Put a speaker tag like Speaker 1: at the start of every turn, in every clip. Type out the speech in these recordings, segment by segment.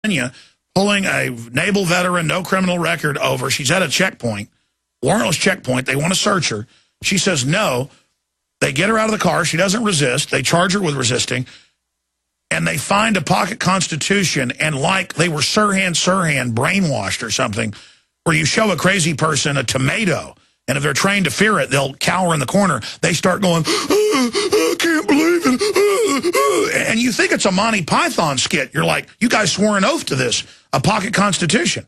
Speaker 1: Virginia, pulling a naval veteran, no criminal record over. She's at a checkpoint, warrantless checkpoint. They want to search her. She says no. They get her out of the car. She doesn't resist. They charge her with resisting. And they find a pocket constitution, and like they were Sirhan brainwashed or something, where you show a crazy person a tomato, and if they're trained to fear it, they'll cower in the corner. They start going, I can't believe it. And you think it's a Monty Python skit. You're like, you guys swore an oath to this, a pocket constitution.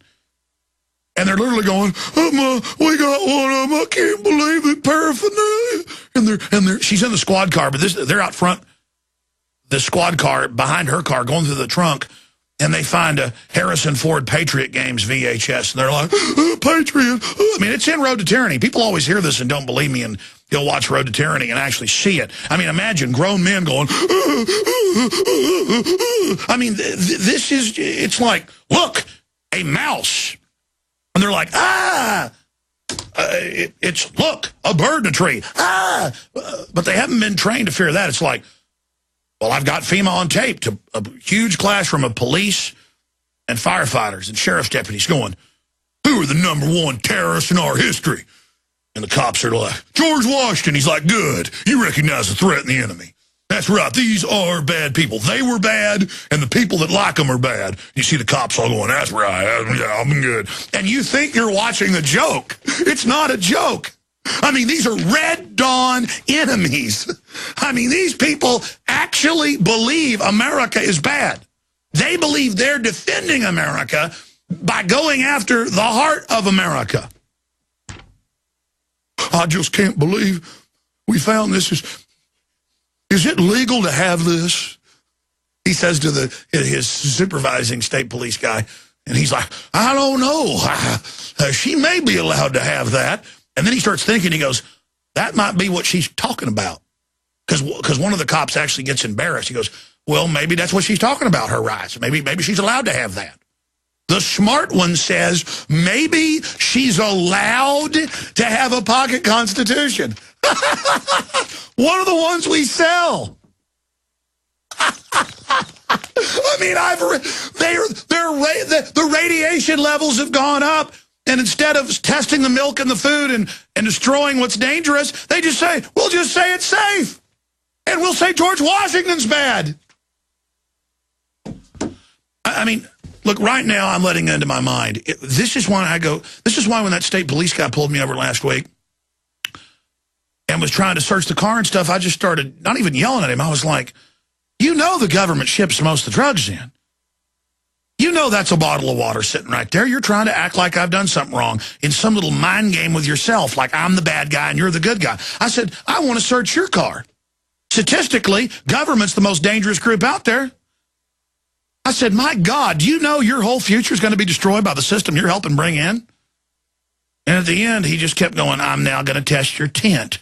Speaker 1: And they're literally going, we got one of them, I can't believe it, paraphernalia. And she's in the squad car, but they're out front, the squad car, behind her car, going through the trunk, and they find a Harrison Ford Patriot Games VHS, and they're like, Patriot. I mean, it's in Road to Tyranny. People always hear this and don't believe me, and you'll watch Road to Tyranny and actually see it. I mean, imagine grown men going, I mean, this is, it's like, look, a mouse. And they're like, it's, look, a bird in a tree. But they haven't been trained to fear that. It's like, well, I've got FEMA on tape to a huge classroom of police and firefighters and sheriff's deputies going, who are the #1 terrorists in our history? And the cops are like, George Washington. He's like, good. You recognize the threat and the enemy. That's right. These are bad people. They were bad, and the people that like them are bad. You see the cops all going, that's right. Yeah, I'm good. And you think you're watching a joke. It's not a joke. I mean, these are Red Dawn enemies. I mean, these people actually believe America is bad. They believe they're defending America by going after the heart of America. I just can't believe we found this. Is it legal to have this? He says to his supervising state police guy, and he's like, I don't know. She may be allowed to have that. And then he starts thinking, he goes, that might be what she's talking about. Because one of the cops actually gets embarrassed. He goes, well, maybe that's what she's talking about, her rights. Maybe she's allowed to have that. The smart one says, maybe she's allowed to have a pocket constitution. One of the ones we sell. I mean, the radiation levels have gone up. And instead of testing the milk and the food and destroying what's dangerous, they just say, we'll just say it's safe. And we'll say George Washington's bad. I mean, look, right now I'm letting into my mind. This is why when that state police guy pulled me over last week and was trying to search the car and stuff, I just started not even yelling at him. I was like, you know the government ships most of the drugs in. You know that's a bottle of water sitting right there. You're trying to act like I've done something wrong in some little mind game with yourself, like I'm the bad guy and you're the good guy. I said, I want to search your car. Statistically, government's the most dangerous group out there. I said, my God, do you know your whole future is going to be destroyed by the system you're helping bring in? And at the end, he just kept going, I'm now going to test your tent.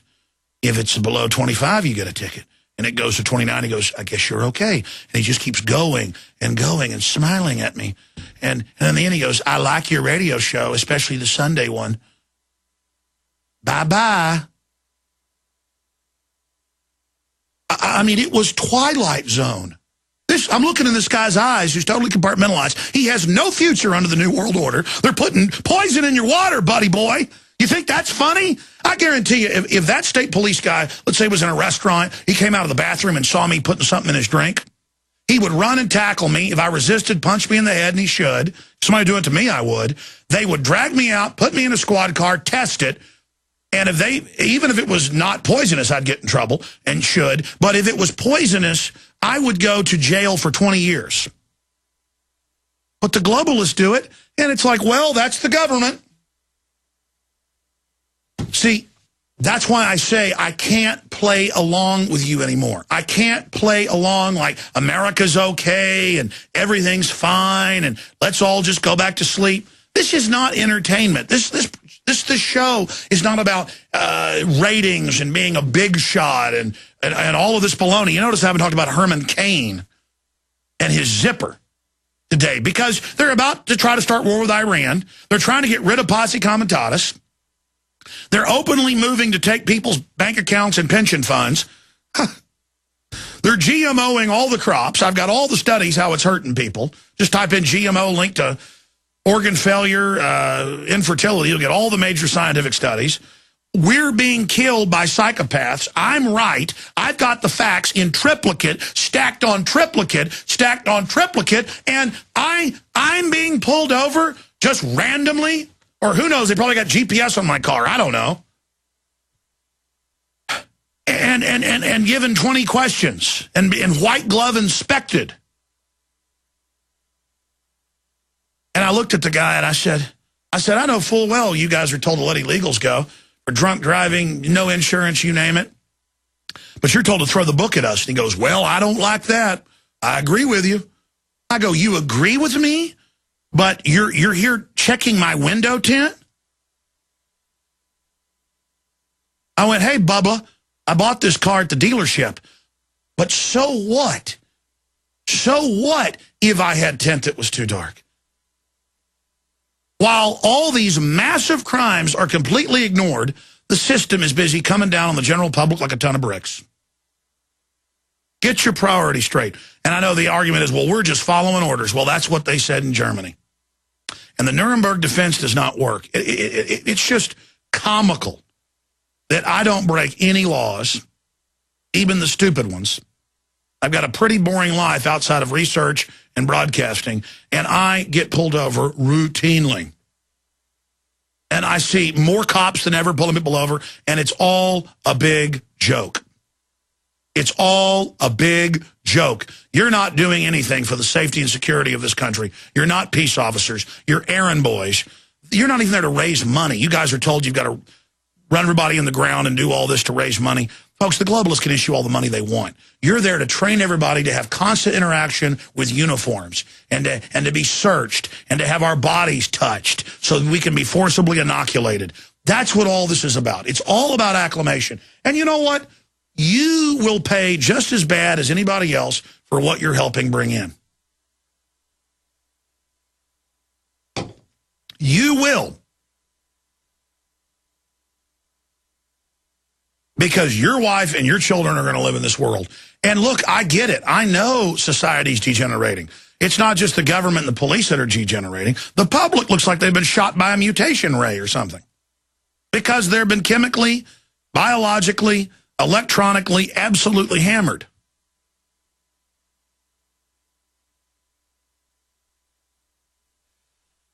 Speaker 1: If it's below 25, you get a ticket. And it goes to 29. He goes, I guess you're okay. And he just keeps going and going and smiling at me. And in the end, he goes, I like your radio show, especially the Sunday one. Bye-bye. I mean, it was Twilight Zone. I'm looking in this guy's eyes who's totally compartmentalized. He has no future under the New World Order. They're putting poison in your water, buddy boy. You think that's funny? I guarantee you, if that state police guy, let's say was in a restaurant, he came out of the bathroom and saw me putting something in his drink, he would run and tackle me. If I resisted, punch me in the head, and he should. If somebody do it to me, I would. They would drag me out, put me in a squad car, test it, and even if it was not poisonous, I'd get in trouble, and should. But if it was poisonous, I would go to jail for 20 years. But the globalists do it, and it's like, well, that's the government. See, that's why I say I can't play along with you anymore. I can't play along like America's okay and everything's fine and let's all just go back to sleep. This is not entertainment. This show is not about ratings and being a big shot and all of this baloney. You notice I haven't talked about Herman Cain and his zipper today because they're about to try to start war with Iran. They're trying to get rid of Posse Comitatus. They're openly moving to take people's bank accounts and pension funds. They're GMOing all the crops. I've got all the studies how it's hurting people. Just type in GMO link to organ failure, infertility. You'll get all the major scientific studies. We're being killed by psychopaths. I'm right. I've got the facts in triplicate, stacked on triplicate, stacked on triplicate, and I'm being pulled over just randomly. Or who knows, they probably got GPS on my car. I don't know. And given 20 questions and white glove inspected. And I looked at the guy and I said, I know full well you guys are told to let illegals go for drunk driving, no insurance, you name it. But you're told to throw the book at us. And he goes, well, I don't like that. I agree with you. I go, you agree with me? But you're here checking my window tint? I went, hey, Bubba, I bought this car at the dealership. But so what? So what if I had tint that was too dark? While all these massive crimes are completely ignored, the system is busy coming down on the general public like a ton of bricks. Get your priorities straight. And I know the argument is, well, we're just following orders. Well, that's what they said in Germany. And the Nuremberg defense does not work. It's just comical that I don't break any laws, even the stupid ones. I've got a pretty boring life outside of research and broadcasting, and I get pulled over routinely. And I see more cops than ever pulling people over, and it's all a big joke. It's all a big joke. You're not doing anything for the safety and security of this country. You're not peace officers. You're errand boys. You're not even there to raise money. You guys are told you've got to run everybody in the ground and do all this to raise money. Folks, the globalists can issue all the money they want. You're there to train everybody to have constant interaction with uniforms and to be searched and to have our bodies touched so that we can be forcibly inoculated. That's what all this is about. It's all about acclimation. And you know what? You will pay just as bad as anybody else for what you're helping bring in. You will. Because your wife and your children are going to live in this world. And look, I get it. I know society's degenerating. It's not just the government and the police that are degenerating. The public looks like they've been shot by a mutation ray or something. Because they've been chemically, biologically, electronically, absolutely hammered.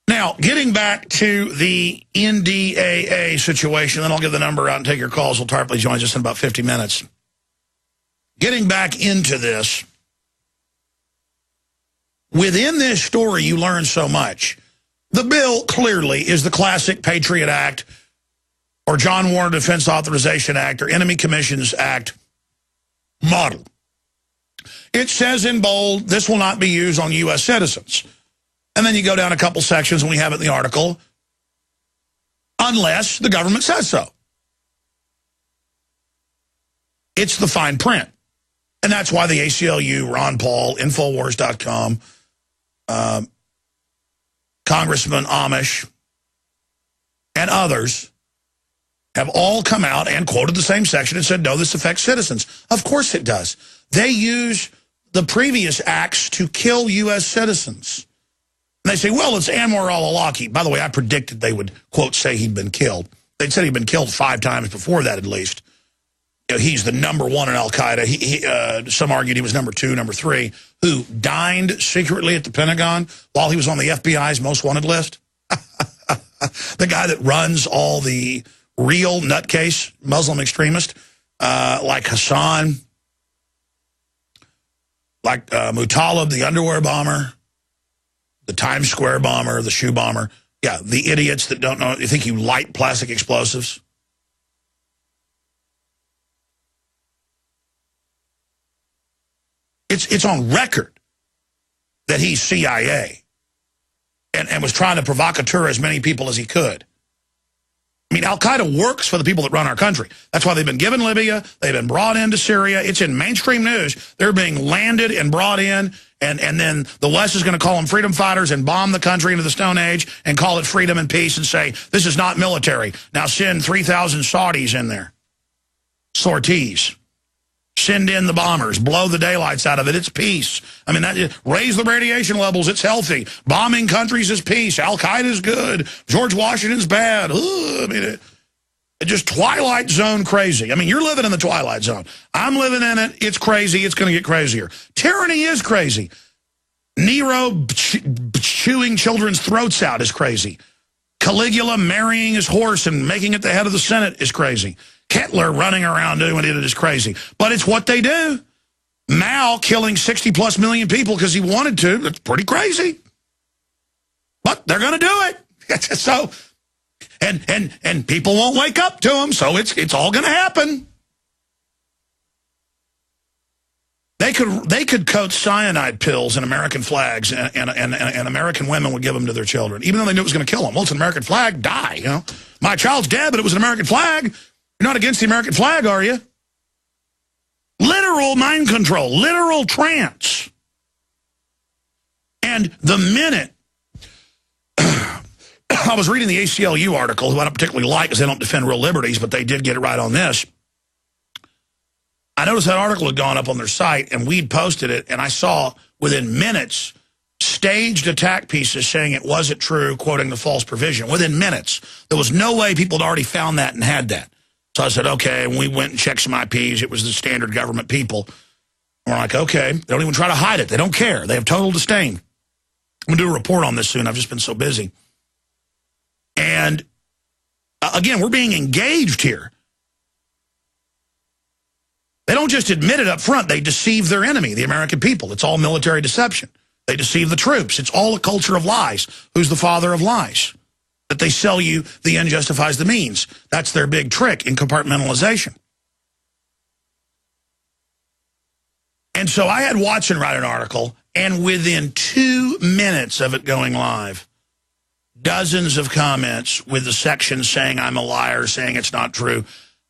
Speaker 1: Now, getting back to the NDAA situation, then I'll give the number out and take your calls. Will Tarpley joins us in about 50 minutes. Getting back into this, within this story, you learn so much. The bill clearly is the classic Patriot Act or John Warner Defense Authorization Act or Enemy Commissions Act model. It says in bold, this will not be used on U.S. citizens. And then you go down a couple sections, and we have it in the article, unless the government says so. It's the fine print. And that's why the ACLU, Ron Paul, Infowars.com, Congressman Amish, and others have all come out and quoted the same section and said, no, this affects citizens. Of course it does. They use the previous acts to kill U.S. citizens. And they say, well, it's Anwar al-Awlaki. By the way, I predicted they would, quote, say he'd been killed. They'd said he'd been killed 5 times before that, at least. You know, he's the #1 in al-Qaeda. Some argued he was #2, #3, who dined secretly at the Pentagon while he was on the FBI's most wanted list. The guy that runs all the real nutcase Muslim extremists, like Hassan, like Mutalib, the underwear bomber, the Times Square bomber, the shoe bomber. Yeah, the idiots that don't know, you think you light plastic explosives. It's on record that he's CIA and was trying to provocateur as many people as he could. I mean, al-Qaeda works for the people that run our country. That's why they've been given Libya. They've been brought into Syria. It's in mainstream news. They're being landed and brought in, and then the West is going to call them freedom fighters and bomb the country into the Stone Age and call it freedom and peace and say, this is not military. Now send 3,000 Saudis in there. Sorties. Send in the bombers, blow the daylights out of it. It's peace. I mean, raise the radiation levels. It's healthy. Bombing countries is peace. Al-Qaeda's good. George Washington's bad. I mean, it just Twilight Zone crazy. I mean, you're living in the Twilight Zone. I'm living in it. It's crazy. It's going to get crazier. Tyranny is crazy. Nero chewing children's throats out is crazy. Caligula marrying his horse and making it the head of the Senate is crazy. Hitler running around doing it is crazy. But it's what they do. Mao killing 60+ million people because he wanted to. It's pretty crazy. But they're going to do it. So, and people won't wake up to them, so it's all going to happen. They could coat cyanide pills in American flags, and American women would give them to their children, even though they knew it was going to kill them. Well, it's an American flag, die, you know. My child's dead, but it was an American flag. You're not against the American flag, are you? Literal mind control, literal trance. And the minute I was reading the ACLU article, who I don't particularly like because they don't defend real liberties, but they did get it right on this. I noticed that article had gone up on their site, and we'd posted it, and I saw within minutes staged attack pieces saying it wasn't true, quoting the false provision. Within minutes. There was no way people had already found that and had that. So I said, okay, and we went and checked some IPs. It was the standard government people. And we're like, okay, they don't even try to hide it. They don't care. They have total disdain. I'm going to do a report on this soon. I've just been so busy. And again, we're being engaged here. They don't just admit it up front. They deceive their enemy, the American people. It's all military deception. They deceive the troops. It's all a culture of lies. Who's the father of lies? That they sell you the end justifies the means. That's their big trick in compartmentalization. And so I had Watson write an article, and within 2 minutes of it going live, dozens of comments with the section saying I'm a liar, saying it's not true.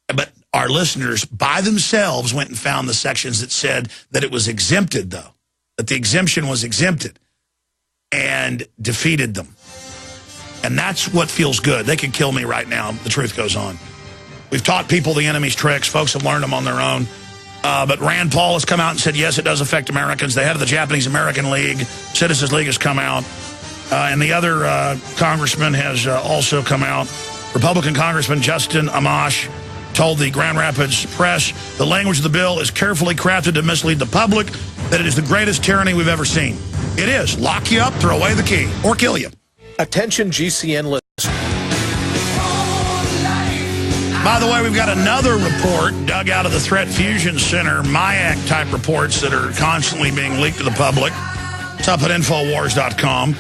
Speaker 1: But our listeners, by themselves, went and found the sections that said that it was exempted, though, that the exemption was exempted, and defeated them. And that's what feels good. They could kill me right now. The truth goes on. We've taught people the enemy's tricks. Folks have learned them on their own. But Rand Paul has come out and said, yes, it does affect Americans. The head of the Japanese-American League, Citizens League, has come out. And the other congressman has also come out. Republican Congressman Justin Amash told the Grand Rapids Press, the language of the bill is carefully crafted to mislead the public, that it is the greatest tyranny we've ever seen. It is. Lock you up, throw away the key, or kill you.
Speaker 2: Attention GCN listeners.
Speaker 1: By the way, we've got another report dug out of the Threat Fusion Center, MIAC-type reports that are constantly being leaked to the public. It's up at Infowars.com.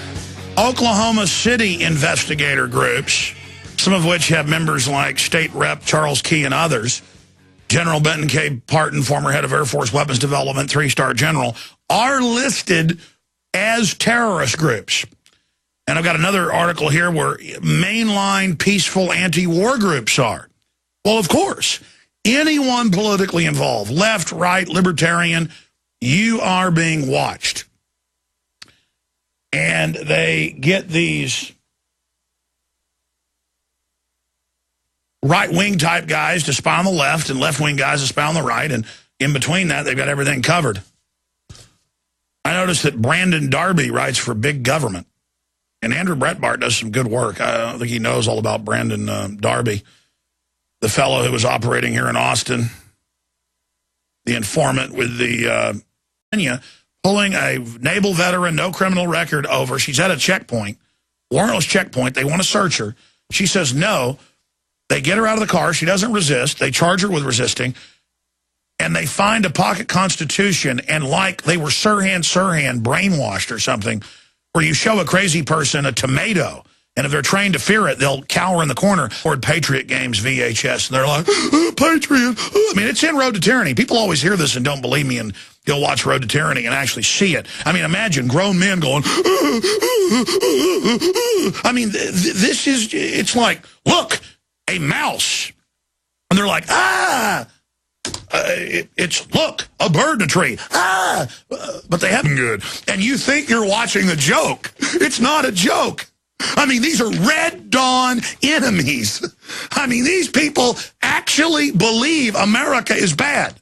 Speaker 1: Oklahoma City investigator groups, some of which have members like State Rep Charles Key and others, General Benton K. Parton, former head of Air Force Weapons Development, 3-star general, are listed as terrorist groups. And I've got another article here where mainline peaceful anti-war groups are. Well, of course, anyone politically involved, left, right, libertarian, you are being watched. And they get these right-wing type guys to spy on the left and left-wing guys to spy on the right. And in between that, they've got everything covered. I noticed that Brandon Darby writes for Big Government. And Andrew Breitbart does some good work. I don't think he knows all about Brandon Darby, the fellow who was operating here in Austin, the informant with the Kenya, pulling a naval veteran, no criminal record over. She's at a checkpoint, warrantless checkpoint. They want to search her. She says no. They get her out of the car. She doesn't resist. They charge her with resisting. And they find a pocket constitution, and like they were Sirhan brainwashed or something, where you show a crazy person a tomato, and if they're trained to fear it, they'll cower in the corner. Or Patriot Games VHS, and they're like, Patriot. I mean, it's in Road to Tyranny. People always hear this and don't believe me and go watch Road to Tyranny and actually see it. I mean, imagine grown men going, I mean, this is, it's like, look, a mouse. And they're like, it's, look, a bird in a tree. But they haven't good. And you think you're watching the joke. It's not a joke. I mean, these are Red Dawn enemies. I mean, these people actually believe America is bad.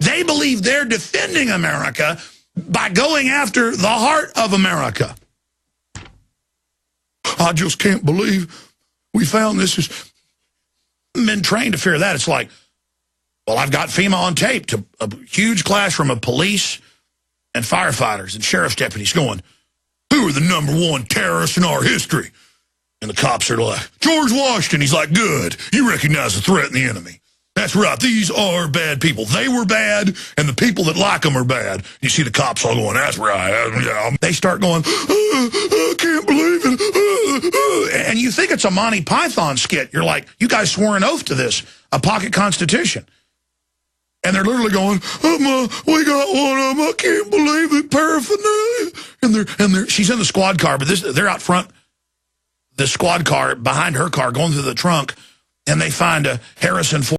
Speaker 1: They believe they're defending America by going after the heart of America. I just can't believe we found this. Has been trained to fear that. It's like, well, I've got FEMA on tape to a huge classroom of police and firefighters and sheriff's deputies going, who are the #1 terrorists in our history? And the cops are like, George Washington. He's like, good. You recognize the threat and the enemy. That's right. These are bad people. They were bad, and the people that like them are bad. You see the cops all going, that's right. They start going, I can't believe it. And you think it's a Monty Python skit. You're like, you guys swore an oath to this, a pocket constitution. And they're literally going, we got one of them. I can't believe it, paraphernalia. And she's in the squad car, but they're out front, the squad car, behind her car, going through the trunk, and they find a Harrison Ford